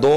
2,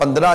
15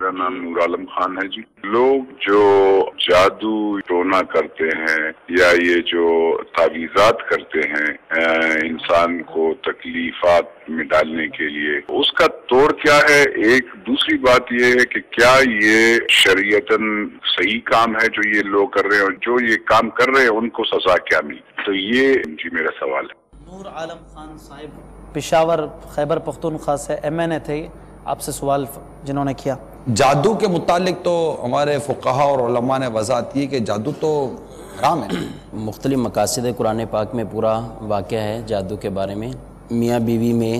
میرا نام نور عالم خان ہے جی. لوگ جو جادو ٹونا کرتے ہیں یا یہ جو تعویذات کرتے ہیں انسان کو تکلیفات میں ڈالنے کے لیے، اس کا توڑ کیا ہے؟ ایک دوسری بات یہ ہے کہ کیا یہ شریعتاً صحیح کام ہے جو یہ لوگ کر رہے ہیں، اور جو یہ کام کر رہے ہیں ان کو سزا کیا ملی؟ تو یہ جی میرا سوال ہے. نور عالم خان صاحب پشاور خیبر پختونخوا سے MNA تھے. آپ سے سوال جنہوں نے کیا. جادو کے متعلق تو ہمارے فقہا اور علماء نے وضاحت کی کہ جادو تو حرام ہے. مختلف مقاصد قرآن پاک میں پورا واقعہ ہے جادو کے بارے میں. میاں بیوی میں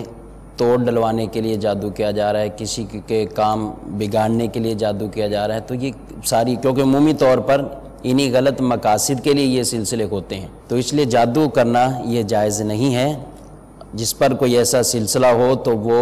توڑ ڈلوانے کے لیے جادو کیا جا رہا ہے، کسی کے کام بگاڑنے کے لیے جادو کیا جا رہا ہے. تو یہ ساری کیونکہ عمومی طور پر انہی غلط مقاصد کے لیے یہ سلسلے ہوتے ہیں، تو اس لیے جادو کرنا یہ جائز نہیں ہے. جس پر کوئی ایسا سلسلہ ہو تو وہ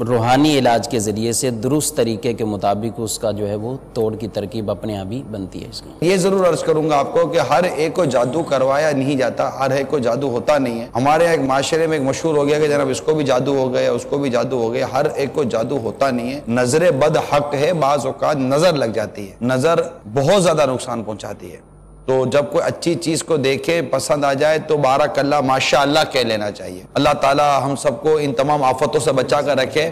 روحانی علاج کے ذریعے سے درست طریقے کے مطابق اس کا جو ہے وہ توڑ کی ترکیب اپنے آپ ہی بنتی ہے. اس کی یہ ضرور عرض کروں گا آپ کو کہ ہر ایک کو جادو کروایا نہیں جاتا، ہر ایک کو جادو ہوتا نہیں ہے. ہمارے ایک معاشرے میں ایک مشہور ہو گیا کہ جناب اس کو بھی جادو ہو گیا، اس کو بھی جادو ہو گیا. ہر ایک کو جادو ہوتا نہیں ہے. نظر بد حق ہے، بعض اوقات نظر لگ جاتی ہے، نظر بہت زیادہ نقصان پہنچاتی ہے. تو جب کوئی اچھی چیز کو دیکھے پسند آ جائے تو بارک اللہ ماشاء اللہ کہہ لینا چاہیے. اللہ تعالی ہم سب کو ان تمام آفتوں سے بچا کر رکھے.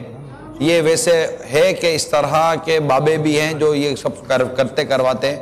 یہ ویسے ہے کہ اس طرح کے بابے بھی ہیں جو یہ سب کرتے کرواتے ہیں،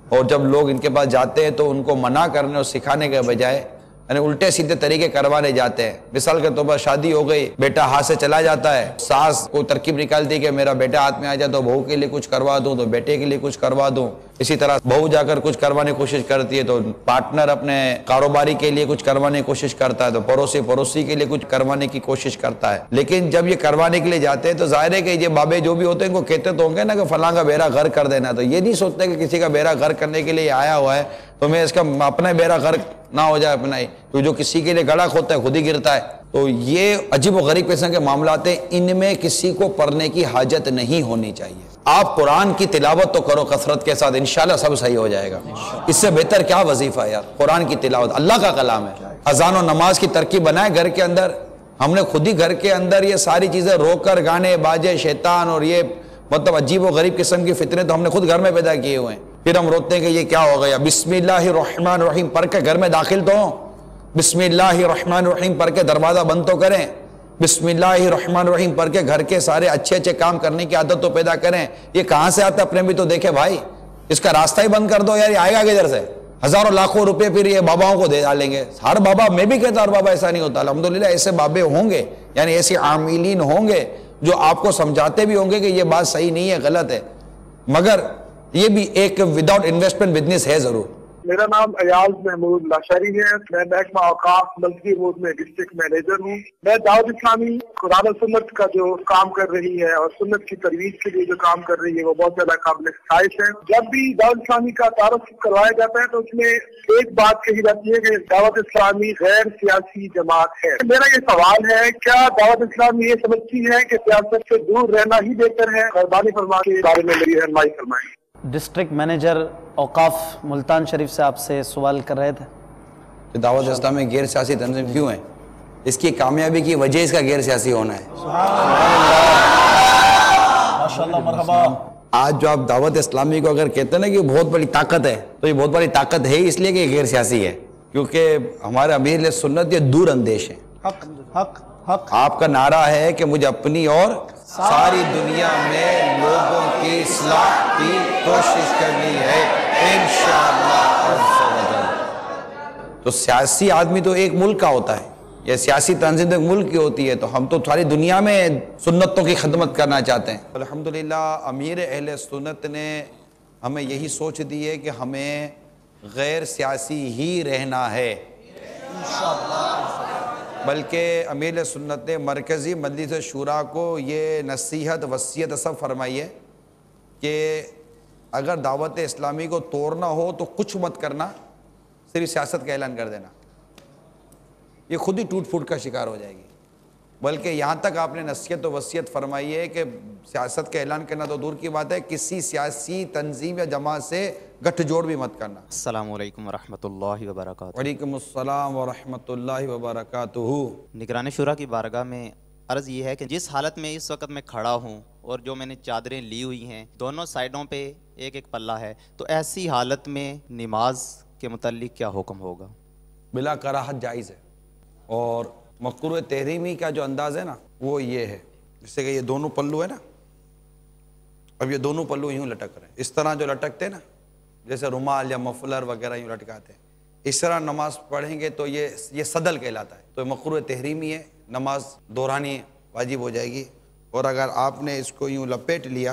اور جب لوگ ان کے پاس جاتے ہیں تو ان کو منع کرنے اور سکھانے کے بجائے یعنی الٹے سیدھے طریقے کروانے جاتے ہیں. مثال کے طور پر شادی ہو گئی، بیٹا ہاتھ سے چلا جاتا ہے، ساس کو ترکیب نکالتی کہ میرا بیٹا ہاتھ میں آ جائے تو بہو کے لیے کچھ کروا دوں، تو بیٹے کے لیے کچھ کروا دوں. اسی طرح بہو جا کر کچھ کروانے کی کوشش کرتی ہے تو پارٹنر اپنے کاروباری کے لیے کچھ کروانے کی کوشش کرتا ہے، تو پڑوسی کے لیے کچھ کروانے کی کوشش کرتا ہے. لیکن جب یہ کروانے کے لیے جاتے ہیں تو ظاہر ہے کہ یہ بابے جو بھی ہوتے ہیں ان کو کہتے تو ہوں گے نا کہ فلاں کا بیڑا غرق کر دینا. تو یہ نہیں سوچتے کہ کسی کا بیڑا غرق کرنے کے لیے آیا ہوا ہے تو میں اس کا اپنا بیڑا غرق نہ ہو جائے اپنا ہی، تو جو کسی کے لیے غرق ہوتا ہے خود ہی گرتا ہے. تو یہ عجیب و غریب قسم کے معاملات ہیں، ان میں کسی کو پڑھنے کی حاجت نہیں ہونی چاہیے. آپ قرآن کی تلاوت تو کرو کثرت کے ساتھ، انشاءاللہ سب صحیح ہو جائے گا. اس سے بہتر کیا وظیفہ ہے یار؟ قرآن کی تلاوت اللہ کا کلام ہے. اذان و نماز کی ترکیب بنائے گھر کے اندر. ہم نے خود ہی گھر کے اندر یہ ساری چیزیں روک کر گانے باجے شیطان اور یہ مطلب عجیب و غریب قسم کی فتنے تو ہم نے خود گھر میں پیدا کیے ہوئے ہیں. پھر ہم روتے ہیں کہ یہ کیا ہو گیا. بسم اللہ الرحمن الرحیم پڑھ کے گھر میں داخل تو ہوں، بسم اللہ الرحمن الرحیم پڑھ کے دروازہ بند تو کریں، بسم اللہ الرحمن الرحیم پڑھ کے گھر کے سارے اچھے کام کرنے کی عادت تو پیدا کریں. یہ کہاں سے آتا ہے اپنے بھی تو دیکھے بھائی. اس کا راستہ ہی بند کر دو یار، یہ آئے گا کدھر سے؟ ہزاروں لاکھوں روپے پھر یہ باباؤں کو دے ڈالیں گے. ہر بابا، میں بھی کہتا ہر بابا ایسا نہیں ہوتا، الحمدللہ ایسے بابے ہوں گے، یعنی ایسے عاملین ہوں گے جو آپ کو سمجھاتے بھی ہوں گے کہ یہ بات صحیح نہیں ہے، غلط ہے، مگر یہ بھی ایک وداؤٹ انویسٹمنٹ بزنس ہے ضرور. میرا نام ایاز محمود لاشاری ہے. میں محکمہ اوقاف ملکی امور میں ڈسٹرکٹ مینیجر ہوں. میں دعوت اسلامی قرآن و سنت کا جو کام کر رہی ہے اور سنت کی ترویج کے لیے جو کام کر رہی ہے وہ بہت زیادہ قابل ستائش ہے. جب بھی دعوت اسلامی کا تعارف کروایا جاتا ہے تو اس میں ایک بات کہی جاتی ہے کہ دعوت اسلامی غیر سیاسی جماعت ہے. میرا یہ سوال ہے، کیا دعوت اسلامی یہ سمجھتی ہے کہ سیاست سے دور رہنا ہی بہتر ہے؟ مہربانی فرما کے بارے میں میری رہنمائی فرمائیں. ڈسٹرکٹ مینیجر اوقاف ملتان شریف سے آپ سے سوال کر رہے تھے کہ دعوت اسلامی غیر سیاسی تنظیم کیوں ہے؟ اس کی کامیابی کی وجہ اس کا غیر سیاسی ہونا ہے. آج جو آپ دعوت اسلامی کو اگر کہتے ہیں نا کہ بہت بڑی طاقت ہے، تو یہ بہت بڑی طاقت ہے اس لیے کہ یہ غیر سیاسی ہے، کیونکہ ہمارے امیر سنت یہ دور اندیش ہے. حق حق حق. آپ کا نعرہ ہے کہ مجھے اپنی اور ساری دنیا میں لوگوں کی اصلاح کی کوشش کرنی ہے انشاءاللہ. تو سیاسی آدمی تو ایک ملک کا ہوتا ہے، یہ سیاسی تنظیم تو ایک ملک کی ہوتی ہے، تو ہم تو ساری دنیا میں سنتوں کی خدمت کرنا چاہتے ہیں. الحمدللہ امیر اہل سنت نے ہمیں یہی سوچ دی ہے کہ ہمیں غیر سیاسی ہی رہنا ہے. بلکہ امیر سنت نے مرکزی مجلس شورا کو یہ نصیحت وصیت سب فرمائی ہے کہ اگر دعوت اسلامی کو توڑنا ہو تو کچھ مت کرنا، صرف سیاست کا اعلان کر دینا. یہ خود ہی ٹوٹ پھوٹ کا شکار ہو جائے گی. بلکہ یہاں تک آپ نے نصیحت و وصیت فرمائی ہے کہ سیاست کا اعلان کرنا تو دور کی بات ہے، کسی سیاسی تنظیم یا جماعت سے گٹھ جوڑ بھی مت کرنا. السلام علیکم ورحمۃ اللہ وبرکاتہ. وعلیکم السلام ورحمۃ اللہ وبرکاتہ. نگران شورا کی بارگاہ میں عرض یہ ہے کہ جس حالت میں اس وقت میں کھڑا ہوں اور جو میں نے چادریں لی ہوئی ہیں دونوں سائڈوں پہ ایک ایک پلہ ہے، تو ایسی حالت میں نماز کے متعلق کیا حکم ہوگا؟ بلا کراہت جائز ہے، اور مکروہ تحریمی کا جو انداز ہے نا وہ یہ ہے، جس سے کہ یہ دونوں پلو ہے نا، اب یہ دونوں پلو یوں لٹک رہے ہیں، اس طرح جو لٹکتے ہیں نا جیسے رومال یا مفلر وغیرہ یوں لٹکاتے ہیں، اس طرح نماز پڑھیں گے تو یہ صدل کہلاتا ہے، تو مکروہ تحریمی ہے، نماز دہرانی واجب ہو جائے گی، اور اگر آپ نے اس کو یوں لپیٹ لیا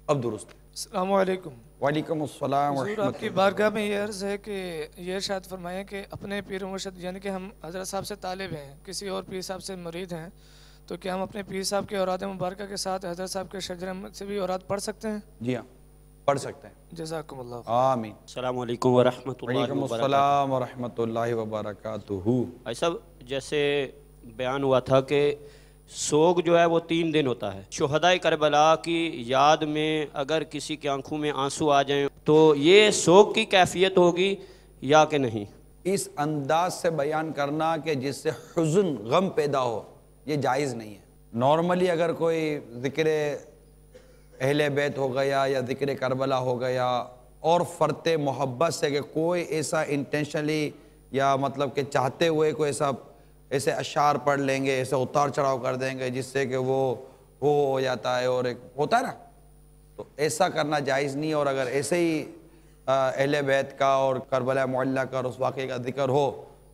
اب درست ہے۔ السلام علیکم۔ وعلیکم السلام حضور ورحمۃ آپ کی بارگاہ میں یہ عرض ہے کہ یہ ارشاد فرمائیں کہ اپنے پیر و مرشد، یعنی کہ ہم حضرت صاحب سے طالب ہیں، کسی اور پیر صاحب سے مرید ہیں، تو کیا ہم اپنے پیر صاحب کے اوراد مبارکہ کے ساتھ حضرت صاحب کے شجر احمد سے بھی اوراد پڑھ سکتے ہیں؟ جی ہاں پڑھ سکتے ہیں، جزاکم اللہ۔ آمین۔ السلام علیکم ورحمۃ اللہ وعلیکم وبرکاتہ۔ السلام ورحمۃ اللہ وبرکاتہ۔ بھائی صاحب، جیسے بیان ہوا تھا کہ سوگ جو ہے وہ 3 دن ہوتا ہے، شہدائے کربلا کی یاد میں اگر کسی کی آنکھوں میں آنسو آ جائیں تو یہ سوگ کی کیفیت ہوگی یا کہ نہیں؟ اس انداز سے بیان کرنا کہ جس سے حزن غم پیدا ہو یہ جائز نہیں ہے۔ نارملی اگر کوئی ذکر اہل بیت ہو گیا یا ذکر کربلا ہو گیا اور فرط محبت سے کہ کوئی ایسا انٹینشنلی یا مطلب کہ چاہتے ہوئے کوئی ایسے اشعار پڑھ لیں گے، ایسے اتار چڑھاؤ کر دیں گے جس سے کہ وہ ہو جاتا ہے اور ایک ہوتا ہے نا، تو ایسا کرنا جائز نہیں۔ اور اگر ایسے ہی اہل بیت کا اور کربلا معلیٰ کا اور اس واقعے کا ذکر ہو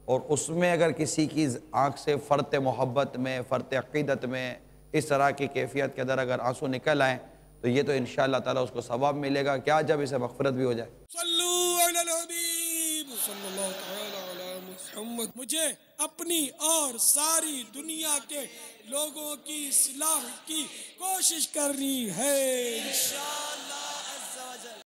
اور اس میں اگر کسی کی آنکھ سے فرط محبت میں، فرط عقیدت میں اس طرح کی کیفیت کے اندر اگر آنسو نکل آئیں تو یہ تو انشاءاللہ تعالیٰ اس کو ثواب ملے گا، کیا جب اسے مغفرت بھی ہو جائے۔ صلو علی الحبیب صلی اللہ تعالی علی محمد۔ مجھے اپنی اور ساری دنیا کے لوگوں کی اصلاح کی کوشش کرنی ہے۔